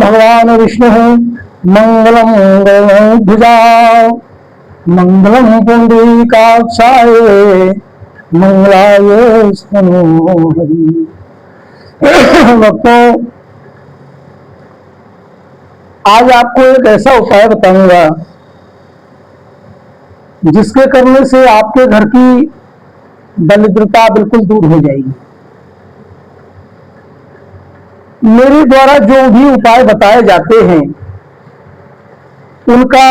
भगवान विष्णु मंगलम गरुड़ध्वजा मंगलम पुंडरीकाक्षाय मंगलाय स्तनोहरि। भक्तों, आज आपको एक ऐसा उपाय बताऊंगा जिसके करने से आपके घर की दरिद्रता बिल्कुल दूर हो जाएगी। मेरे द्वारा जो भी उपाय बताए जाते हैं उनका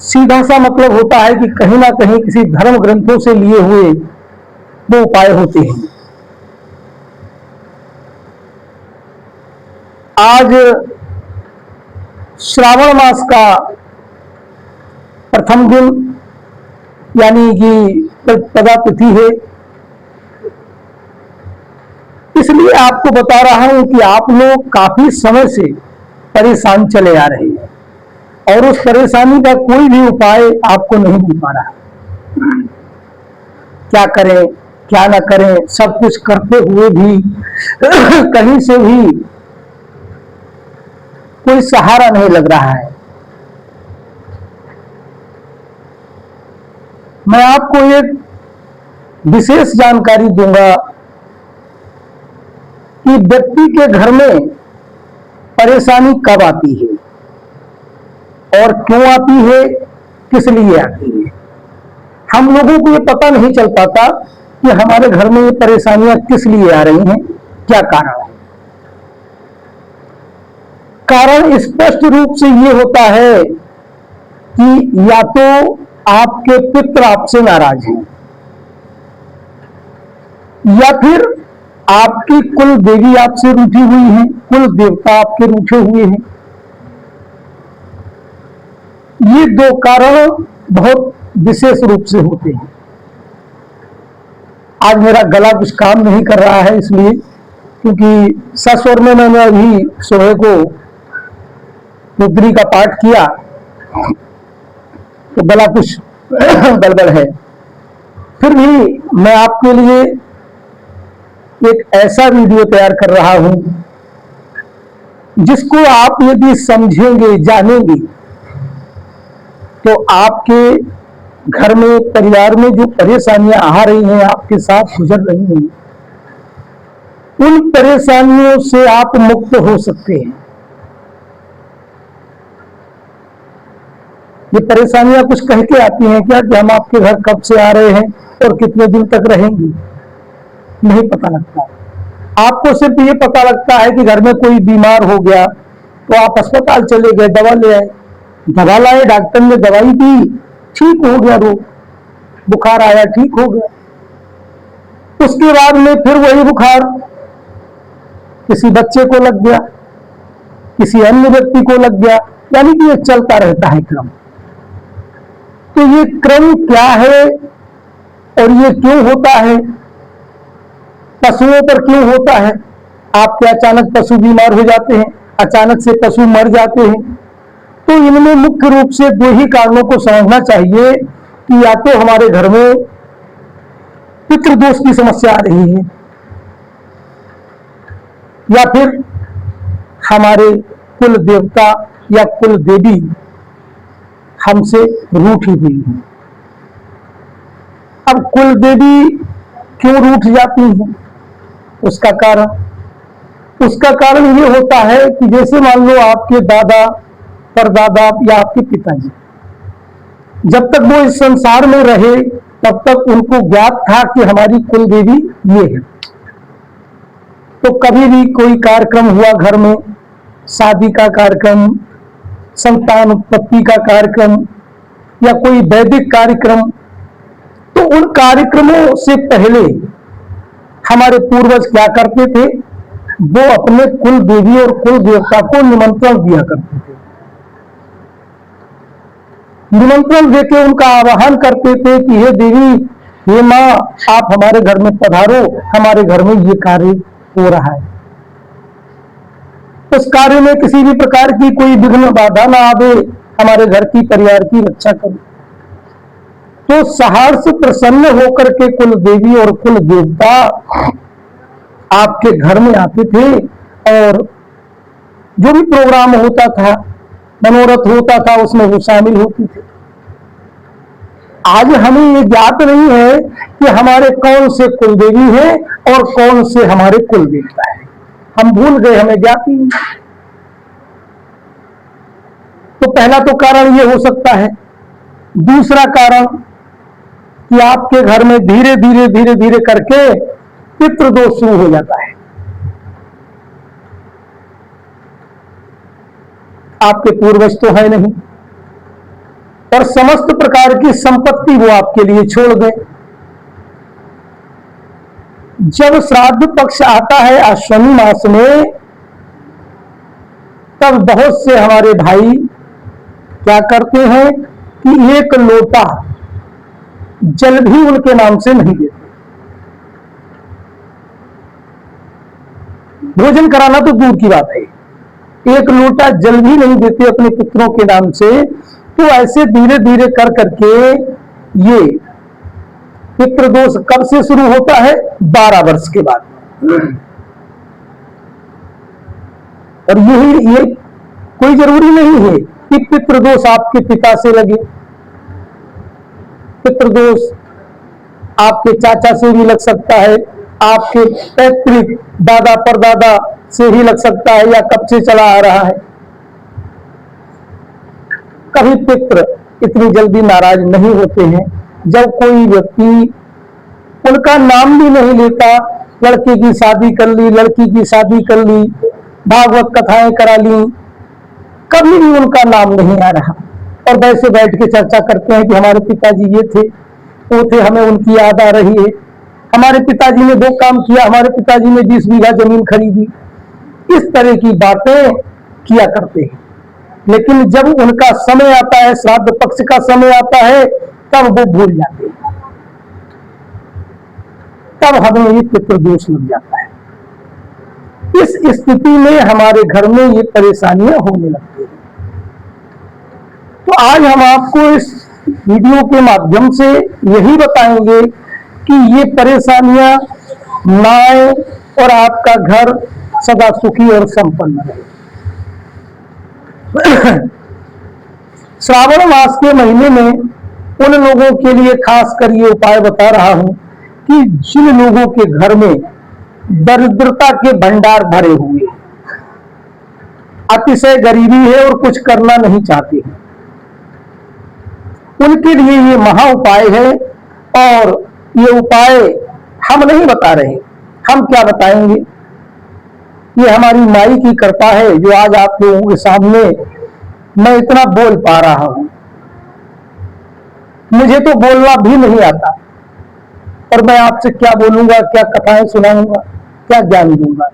सीधा सा मतलब होता है कि कहीं ना कहीं किसी धर्म ग्रंथों से लिए हुए वो उपाय होते हैं। आज श्रावण मास का प्रथम दिन यानी कि प्रतिपदा तिथि है, इसलिए आपको बता रहा हूं कि आप लोग काफी समय से परेशान चले आ रहे हैं और उस परेशानी का कोई भी उपाय आपको नहीं मिल पा रहा। क्या करें क्या ना करें, सब कुछ करते हुए भी कहीं से भी कोई सहारा नहीं लग रहा है। मैं आपको एक विशेष जानकारी दूंगा कि व्यक्ति के घर में परेशानी कब आती है और क्यों आती है, किस लिए आती है। हम लोगों को ये पता नहीं चल पाता कि हमारे घर में ये परेशानियां किस लिए आ रही हैं, क्या कारण है। कारण स्पष्ट रूप से ये होता है कि या तो आपके पितृ आपसे नाराज हैं या फिर आपकी कुल देवी आपसे रूठी हुई है, कुल देवता आपके रूठे हुए हैं। ये दो कारण बहुत विशेष रूप से होते हैं। आज मेरा गला कुछ काम नहीं कर रहा है इसलिए, क्योंकि सस्वर में मैंने अभी सुबह को रुद्री का पाठ किया तो गला कुछ गड़बड़ है। फिर भी मैं आपके लिए एक ऐसा वीडियो तैयार कर रहा हूं जिसको आप यदि समझेंगे, जानेंगे, तो आपके घर में, परिवार में जो परेशानियां आ रही हैं, आपके साथ गुजर रही हैं, उन परेशानियों से आप मुक्त हो सकते हैं। ये परेशानियां कुछ कह के आती हैं क्या कि हम आपके घर कब से आ रहे हैं और कितने दिन तक रहेंगे, नहीं पता लगता। आपको सिर्फ ये पता लगता है कि घर में कोई बीमार हो गया तो आप अस्पताल चले गए, दवा ले आए, दवा लाए, डॉक्टर ने दवाई दी, ठीक हो गया रोग, बुखार आया, ठीक हो गया। उसके बाद में फिर वही बुखार किसी बच्चे को लग गया, किसी अन्य व्यक्ति को लग गया, यानी कि ये चलता रहता है क्रम। तो ये क्रम क्या है और ये क्यों होता है, पशुओं पर क्यों होता है। आपके अचानक पशु बीमार हो जाते हैं, अचानक से पशु मर जाते हैं। तो इनमें मुख्य रूप से दो ही कारणों को समझना चाहिए कि या तो हमारे घर में पितृदोष की समस्या आ रही है या फिर हमारे कुल देवता या कुल देवी हमसे रूठी हुई है। अब कुल देवी क्यों रूठ जाती है, उसका कारण ये होता है कि जैसे मान लो आपके दादा, परदादा या आपके पिताजी जब तक वो इस संसार में रहे तब तक उनको ज्ञात था कि हमारी कुल देवी ये है। तो कभी भी कोई कार्यक्रम हुआ घर में, शादी का कार्यक्रम, संतान उत्पत्ति का कार्यक्रम या कोई वैदिक कार्यक्रम, तो उन कार्यक्रमों से पहले हमारे पूर्वज क्या करते थे, वो अपने कुल देवी और कुल देवता को निमंत्रण दिया करते थे। निमंत्रण देके उनका आवाहन करते थे कि हे देवी, हे माँ, आप हमारे घर में पधारो, हमारे घर में ये कार्य हो रहा है। उस कार्य में किसी भी प्रकार की कोई विघ्न बाधा ना आवे, हमारे घर की, परिवार की रक्षा करो। तो सहर्ष प्रसन्न होकर के कुल देवी और कुल देवता आपके घर में आते थे और जो भी प्रोग्राम होता था, मनोरथ होता था, उसमें वो शामिल होती थी। आज हमें ये ज्ञात नहीं है कि हमारे कौन से कुल देवी है और कौन से हमारे कुल देवता है। हम भूल गए, हमें ज्ञात ही नहीं। तो पहला तो कारण ये हो सकता है। दूसरा कारण कि आपके घर में धीरे धीरे धीरे धीरे करके पितृदोष शुरू हो जाता है। आपके पूर्वज तो है नहीं और समस्त प्रकार की संपत्ति वो आपके लिए छोड़ गए। जब श्राद्ध पक्ष आता है अश्विनी मास में, तब बहुत से हमारे भाई क्या करते हैं कि एक लोटा जल भी उनके नाम से नहीं देते। भोजन कराना तो दूर की बात है, एक लोटा जल भी नहीं देते अपने पुत्रों के नाम से। तो ऐसे धीरे धीरे कर करके ये पितृदोष कब से शुरू होता है? 12 वर्ष के बाद। और ये कोई जरूरी नहीं है कि पितृदोष आपके पिता से लगे। पितृदोष आपके चाचा से भी लग सकता है, आपके पैतृक दादा परदादा से ही लग सकता है, या कब से चला आ रहा है। कभी पितृ इतनी जल्दी नाराज नहीं होते हैं। जब कोई व्यक्ति उनका नाम भी नहीं लेता, लड़के की शादी कर ली, लड़की की शादी कर ली, भागवत कथाएं करा ली, कभी भी उनका नाम नहीं आ रहा, और वैसे बैठ के चर्चा करते हैं कि हमारे पिताजी ये थे, वो थे, हमें उनकी याद आ रही है, हमारे पिताजी ने 2 काम किया, हमारे पिताजी ने 20 बीघा जमीन खरीदी। इस तरह की बातें किया करते हैं। लेकिन जब उनका समय आता है, श्राद्ध पक्ष का समय आता है, तब वो भूल जाते हैं, तब हमें ये पितृदोष लग जाता है। इस स्थिति में हमारे घर में ये परेशानियां होने लगती हैं। तो आज हम आपको इस वीडियो के माध्यम से यही बताएंगे कि ये परेशानियां ना आए और आपका घर सदा सुखी और संपन्न रहे। श्रावण मास के महीने में उन लोगों के लिए खास कर ये उपाय बता रहा हूं कि जिन लोगों के घर में दरिद्रता के भंडार भरे हुए, अतिशय गरीबी है और कुछ करना नहीं चाहते हैं, उनके लिए ये महा उपाय है। और ये उपाय हम नहीं बता रहे, हम क्या बताएंगे, ये हमारी माई की कृपा है जो आज आप लोगों के सामने मैं इतना बोल पा रहा हूं। मुझे तो बोलना भी नहीं आता, और मैं आपसे क्या बोलूंगा, क्या कथाएं सुनाऊंगा, क्या ज्ञान दूंगा।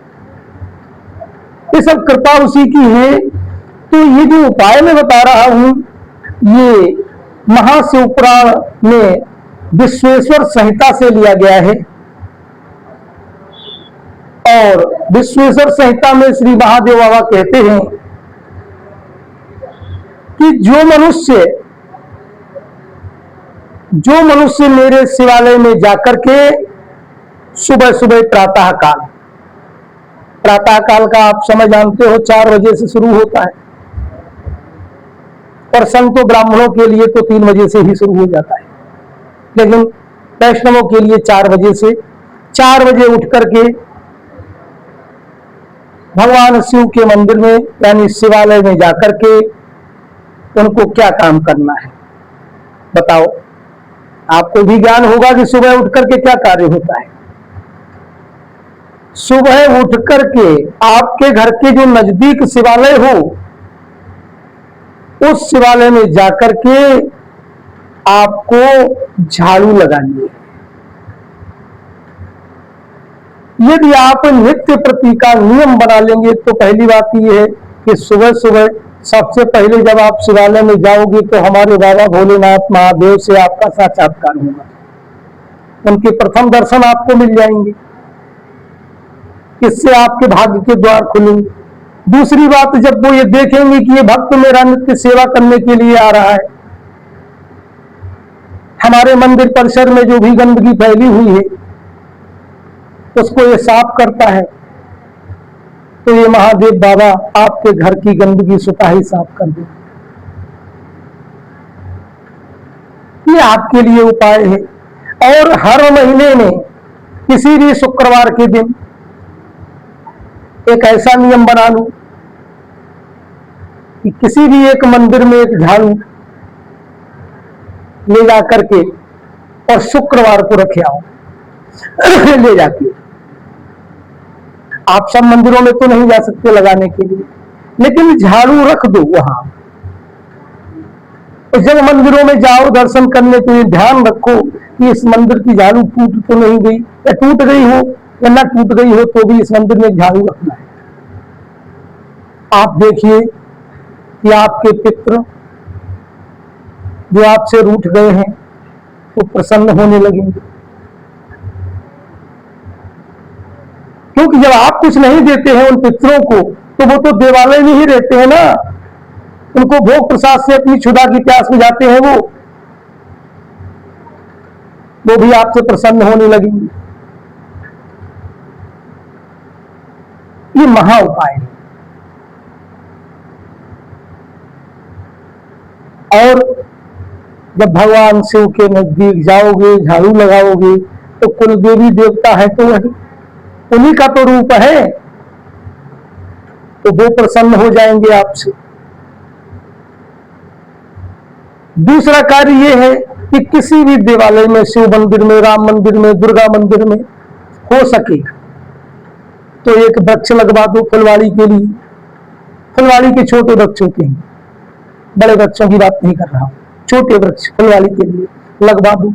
ये सब कृपा उसी की है। तो ये जो उपाय मैं बता रहा हूं, ये महाशिव पुराण में विश्वेश्वर संहिता से लिया गया है। और विश्वेश्वर संहिता में श्री महादेव बाबा कहते हैं कि जो मनुष्य मेरे शिवालय में जाकर के सुबह सुबह प्रातः काल का आप समय जानते हो, 4 बजे से शुरू होता है, और संतों ब्राह्मणों के लिए तो 3 बजे से ही शुरू हो जाता है, लेकिन वैष्णवों के लिए 4 बजे से 4 बजे उठ करके भगवान शिव के मंदिर में यानी शिवालय में जाकर के उनको क्या काम करना है बताओ। आपको भी ज्ञान होगा कि सुबह उठ करके क्या कार्य होता है। सुबह उठ करके आपके घर के जो नजदीक शिवालय हो, उस शिवालय में जाकर के आपको झाड़ू लगानी है। यदि आप नित्य प्रति का नियम बना लेंगे तो पहली बात यह है कि सुबह सुबह सबसे पहले जब आप शिवालय में जाओगे तो हमारे बाबा भोलेनाथ महादेव से आपका साक्षात्कार होगा, उनके प्रथम दर्शन आपको मिल जाएंगे, इससे आपके भाग्य के द्वार खुलेंगे। दूसरी बात, जब वो ये देखेंगे कि ये भक्त मेरा नित्य सेवा करने के लिए आ रहा है, हमारे मंदिर परिसर में जो भी गंदगी फैली हुई है उसको ये साफ करता है, तो ये महादेव बाबा आपके घर की गंदगी सुताही साफ कर दे। ये आपके लिए उपाय है। और हर महीने में किसी भी शुक्रवार के दिन एक ऐसा नियम बना लो कि किसी भी एक मंदिर में एक झाड़ू ले जा करके और शुक्रवार को रखे आओ ले जाके। आप सब मंदिरों में तो नहीं जा सकते लगाने के लिए, लेकिन झाड़ू रख दो वहां। जब मंदिरों में जाओ दर्शन करने तो ये ध्यान रखो कि इस मंदिर की झाड़ू टूट तो नहीं गई, या टूट गई हो या ना टूट गई हो तो भी इस मंदिर में झाड़ू रखना है। आप देखिए कि आपके पितृ जो आपसे रूठ गए हैं वो प्रसन्न होने लगेंगे, क्योंकि जब आप कुछ नहीं देते हैं उन पितरों को तो वो तो देवालय में ही रहते हैं ना। उनको भोग प्रसाद से अपनी क्षुधा की प्यास बुझाते हैं, वो भी आपसे प्रसन्न होने लगेंगे। ये महा उपाय है। और जब भगवान शिव के नजदीक जाओगे, झाड़ू लगाओगे, तो कुल देवी देवता है तो वही उन्हीं का तो रूप है, तो वो प्रसन्न हो जाएंगे आपसे। दूसरा कार्य यह है कि किसी भी देवालय में, शिव मंदिर में, राम मंदिर में, दुर्गा मंदिर में हो सके तो एक वृक्ष लगवा दो फुलवाड़ी के लिए। फुलवाड़ी के छोटे वृक्ष होते हैं, बड़े वृक्षों की बात नहीं कर रहा हूं, छोटे वृक्ष फुलवाड़ी के लिए लगवा दो।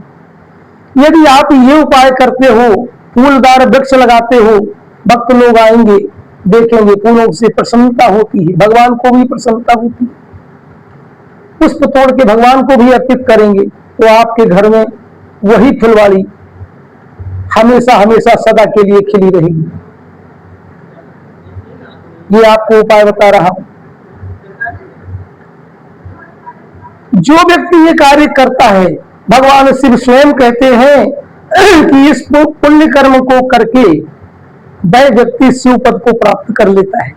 यदि आप ये उपाय करते हो, फूलदार वृक्ष लगाते हो, भक्त लोग आएंगे, देखेंगे, फूलों से प्रसन्नता होती है, भगवान को भी प्रसन्नता होती है। पुष्प तोड़ के भगवान को भी अर्पित करेंगे तो आपके घर में वही फुलवाड़ी हमेशा हमेशा सदा के लिए खिली रहेगी। ये आपको उपाय बता रहा हूं। जो व्यक्ति ये कार्य करता है, भगवान शिव स्वयं कहते हैं कि इस पुण्य कर्म को करके वह व्यक्ति शिव पद को प्राप्त कर लेता है,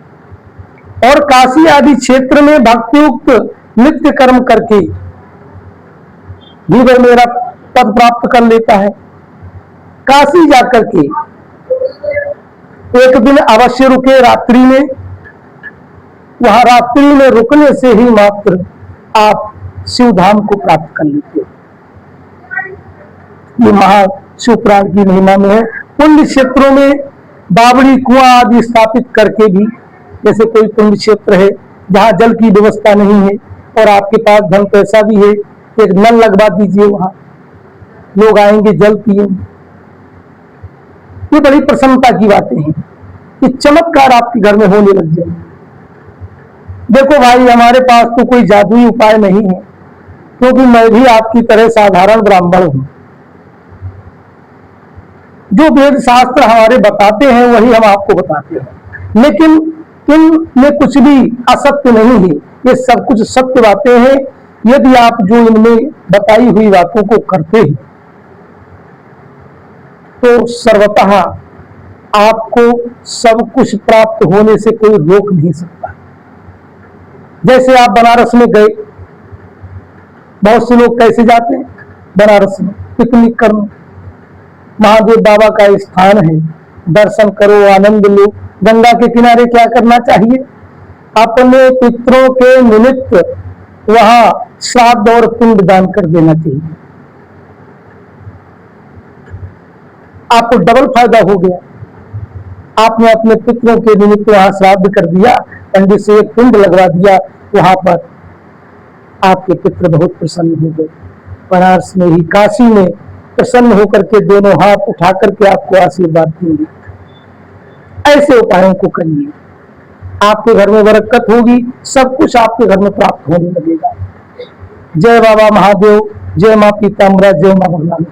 और काशी आदि क्षेत्र में भक्तियुक्त नित्य कर्म करके भी वह मेरा पद प्राप्त कर लेता है। काशी जाकर के एक दिन अवश्य रुके रात्रि में, वहां रात्रि में रुकने से ही मात्र आप शिव धाम को प्राप्त कर लेते हो। ये महा शिव पुराण की महिमा में है। पुण्य क्षेत्रों में बावड़ी कुआं आदि स्थापित करके भी, जैसे कोई पुण्य क्षेत्र है जहां जल की व्यवस्था नहीं है और आपके पास धन पैसा भी है, एक नल लगवा दीजिए, वहां लोग आएंगे जल पिएंगे। ये बड़ी प्रसन्नता की बातें हैं, ये चमत्कार आपके घर में होने लग जाएंगे। देखो भाई, हमारे पास तो कोई जादुई उपाय नहीं है, क्योंकि मैं भी आपकी तरह साधारण ब्राह्मण हूं। जो वेद शास्त्र हमारे बताते हैं वही हम आपको बताते हैं, लेकिन इनमें कुछ भी असत्य नहीं है, ये सब कुछ सत्य बातें हैं। यदि आप जो इनमें बताई हुई बातों को करते हैं तो सर्वतः आपको सब कुछ प्राप्त होने से कोई रोक नहीं सकता। जैसे आप बनारस में गए, बहुत से लोग कैसे जाते हैं बनारस में पिकनिक करने, महादेव बाबा का स्थान है, दर्शन करो, आनंद लो। गंगा के किनारे क्या करना चाहिए? अपने पितरों के निमित्त वहां श्राद्ध और पिंड दान कर देना चाहिए। आपको डबल फायदा हो गया। आपने अपने पितरों के निमित्त वहां श्राद्ध कर दिया, पंडित से एक पिंड लगवा दिया, वहां पर आपके पितृ बहुत प्रसन्न हो गए। बनारस में ही, काशी में प्रसन्न होकर के दोनों हाथ उठा करके आपको आशीर्वाद देंगे। ऐसे उपायों को करिए, आपके घर में बरकत होगी, सब कुछ आपके घर में प्राप्त होने लगेगा। जय बाबा महादेव, जय मां पीताम्बरा, जय मां भगवान।